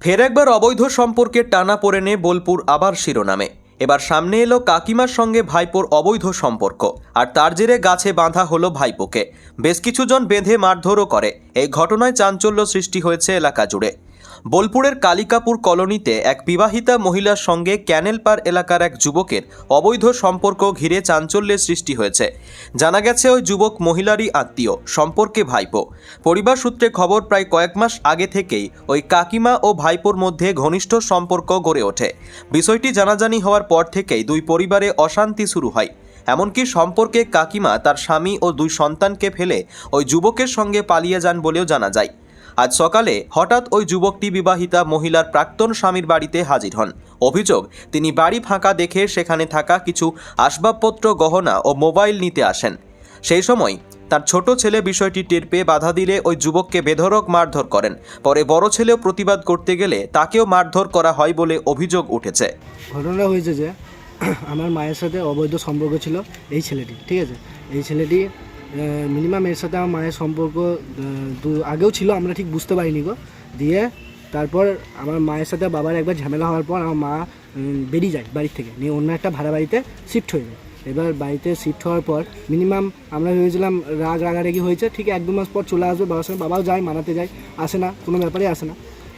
ফের একবার অবৈধ সম্পর্কের টানাপোড়েনে বোলপুর আবার শিরোনামে। এবার সামনে এলো কাকিমার সঙ্গে ভাইপোর অবৈধ সম্পর্ক, আর তার জেরে গাছে বাঁধা হলো ভাইপোকে। বেশ কিছুজন বেঁধে মারধরও করে। এই ঘটনায় চাঞ্চল্য সৃষ্টি হয়েছে এলাকা জুড়ে। বোলপুরের কালিকাপুর কলোনিতে এক বিবাহিতা মহিলার সঙ্গে ক্যানেল পার এলাকার এক যুবকের অবৈধ সম্পর্ক ঘিরে চাঞ্চল্যের সৃষ্টি হয়েছে। জানা গেছে ওই যুবক মহিলারই আত্মীয়, সম্পর্কে ভাইপো। পরিবার সূত্রে খবর, প্রায় কয়েক মাস আগে থেকেই ওই কাকিমা ও ভাইপোর মধ্যে ঘনিষ্ঠ সম্পর্ক গড়ে ওঠে। বিষয়টি জানাজানি হওয়ার পর থেকেই দুই পরিবারে অশান্তি শুরু হয়। এমনকি সম্পর্কে কাকিমা তার স্বামী ও দুই সন্তানকে ফেলে ওই যুবকের সঙ্গে পালিয়ে যান বলেও জানা যায়। আজ সকালে হঠাৎ ওই যুবকটি বিবাহিতা মহিলার প্রাক্তন স্বামীর বাড়িতে হাজির হন। অভিযোগ, তিনি বাড়ি ফাঁকা দেখে সেখানে থাকা কিছু আসবাবপত্র, গহনা ও মোবাইল নিতে আসেন। সেই সময় তার ছোট ছেলে বিষয়টি টের পেয়ে বাধা দিলে ওই যুবককে বেধড়ক মারধর করেন। পরে বড় ছেলেও প্রতিবাদ করতে গেলে তাকেও মারধর করা হয় বলে অভিযোগ উঠেছে। ঘটনা হয়েছে যে আমার মায়ের সাথে অবৈধ সম্পর্ক ছিল এই ছেলেটি, ঠিক আছে। এই ছেলেটি মিনিমাম এর সাথে আমার মায়ের সম্পর্ক আগেও ছিল, আমরা ঠিক বুঝতে পারিনি গো। দিয়ে তারপর আমার মায়ের সাথে বাবার একবার ঝামেলা হওয়ার পর আমার মা বেরিয়ে যায় বাড়ির থেকে, নিয়ে অন্য একটা ভাড়া বাড়িতে শিফট হয়ে যায়। এবার বাড়িতে শিফট হওয়ার পর মিনিমাম আমরা ভেবেছিলাম রাগারাগি হয়েছে, ঠিক 1-2 মাস পর চলে আসবে বাবার সঙ্গে। বাবাও যায়, মানাতে যায়, আসে না, কোনো ব্যাপারে আসে না।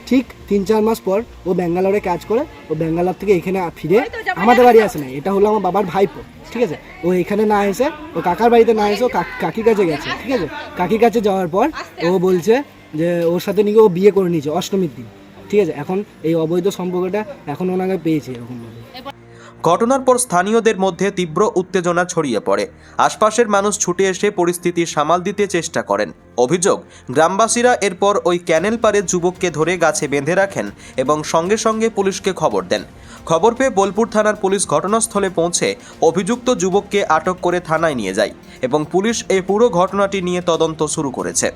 ঠিক 3-4 মাস পর ও ব্যাঙ্গালোরে কাজ করে, ও ব্যাঙ্গালোর থেকে এখানে ফিরে আমাদের বাড়ি আসে না। এটা হলো আমার বাবার ভাইপো, ঠিক আছে। ও এখানে না এসে, ও কাকার বাড়িতে না এসে ও কাকির কাছে গেছে, ঠিক আছে। কাকির কাছে যাওয়ার পর ও বলছে যে ওর সাথে নিয়ে ও বিয়ে করে নিয়েছে অষ্টমীর দিন, ঠিক আছে। এখন এই অবৈধ সম্পর্কটা এখন ওনাকে পেয়েছে এরকমভাবে। ঘটনার পর স্থানীয়দের মধ্যে তীব্র উত্তেজনা ছড়িয়ে পড়ে। আশপাশের মানুষ ছুটে এসে পরিস্থিতি সামাল দিতে চেষ্টা করেন। অভিযোগ, গ্রামবাসীরা এরপর ওই ক্যানেল পারে যুবককে ধরে গাছে বেঁধে রাখেন এবং সঙ্গে সঙ্গে পুলিশকে খবর দেন। খবর পেয়ে বোলপুর থানার পুলিশ ঘটনাস্থলে পৌঁছে অভিযুক্ত যুবককে আটক করে থানায় নিয়ে যায় এবং পুলিশ এই পুরো ঘটনাটি নিয়ে তদন্ত শুরু করেছে।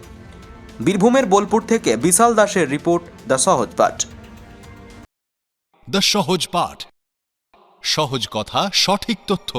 বীরভূমের বোলপুর থেকে বিশাল দাসের রিপোর্ট, দ্য সহজ পাঠ। দ্য সহজ পাঠ, সহজ কথা, সঠিক তথ্য।